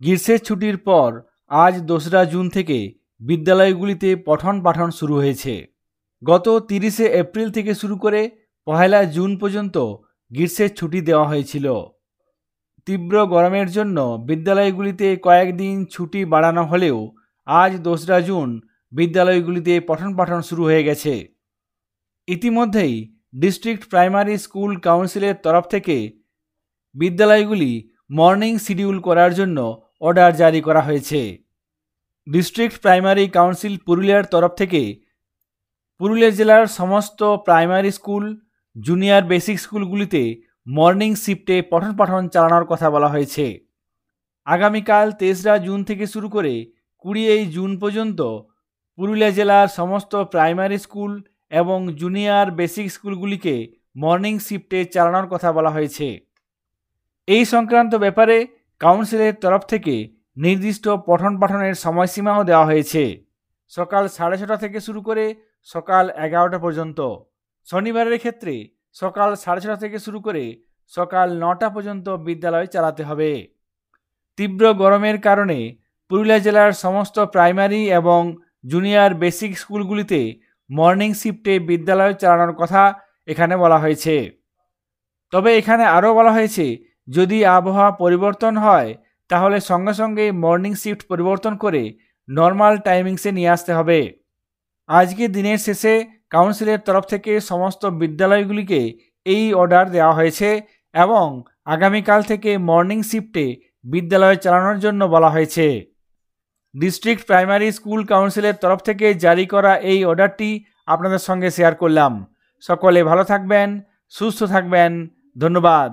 গ্রীষ্মের ছুটির পর আজ 2রা জুন থেকে বিদ্যালয়গুলিতে পঠন পাঠন শুরু হয়েছে। গত 30শে এপ্রিল থেকে শুরু করে 1লা জুন পর্যন্ত গ্রীষ্মের ছুটি দেওয়া হয়েছিল। তীব্র গরমের জন্য বিদ্যালয়গুলিতে কয়েকদিন ছুটি বাড়ানো হলেও আজ 2রা জুন বিদ্যালয়গুলিতে পঠন পাঠন শুরু হয়ে গেছে। ইতিমধ্যেই ডিস্ট্রিক্ট প্রাইমারি স্কুল কাউন্সিলের তরফ থেকে বিদ্যালয়গুলি মর্নিং শিডিউল করার জন্য অর্ডার জারি করা হয়েছে। ডিস্ট্রিক্ট প্রাইমারি কাউন্সিল পুরুলিয়ার তরফ থেকে পুরুলিয়া জেলার সমস্ত প্রাইমারি স্কুল, জুনিয়র বেসিক স্কুলগুলিতে মর্নিং শিফটে পঠন পাঠন চালানোর কথা বলা হয়েছে। আগামীকাল 23রা জুন থেকে শুরু করে 20 জুন পর্যন্ত পুরুলিয়া জেলার সমস্ত প্রাইমারি স্কুল এবং জুনিয়র বেসিক স্কুলগুলিকে মর্নিং শিফটে চালানোর কথা বলা হয়েছে। এই সংক্রান্ত ব্যাপারে কাউন্সিলের তরফ থেকে নির্দিষ্ট পঠন পাঠনের সময়সীমাও দেওয়া হয়েছে। সকাল 6:30 থেকে শুরু করে সকাল 11টা পর্যন্ত। শনিবারের ক্ষেত্রে সকাল 6:30 থেকে শুরু করে সকাল 9টা পর্যন্ত বিদ্যালয় চালাতে হবে। তীব্র গরমের কারণে পুরুলিয়া জেলার সমস্ত প্রাইমারি এবং জুনিয়র বেসিক স্কুলগুলিতে মর্নিং শিফটে বিদ্যালয় চালানোর কথা এখানে বলা হয়েছে। তবে এখানে আরও বলা হয়েছে, যদি আবহাওয়া পরিবর্তন হয় তাহলে সঙ্গে সঙ্গে মর্নিং শিফট পরিবর্তন করে নর্মাল টাইমিংসে নিয়ে আসতে হবে। আজকে দিনের শেষে কাউন্সিলের তরফ থেকে সমস্ত বিদ্যালয়গুলিকে এই অর্ডার দেওয়া হয়েছে এবং আগামীকাল থেকে মর্নিং শিফটে বিদ্যালয় চালানোর জন্য বলা হয়েছে। ডিস্ট্রিক্ট প্রাইমারি স্কুল কাউন্সিলের তরফ থেকে জারি করা এই অর্ডারটি আপনাদের সঙ্গে শেয়ার করলাম। সকলে ভালো থাকবেন, সুস্থ থাকবেন। ধন্যবাদ।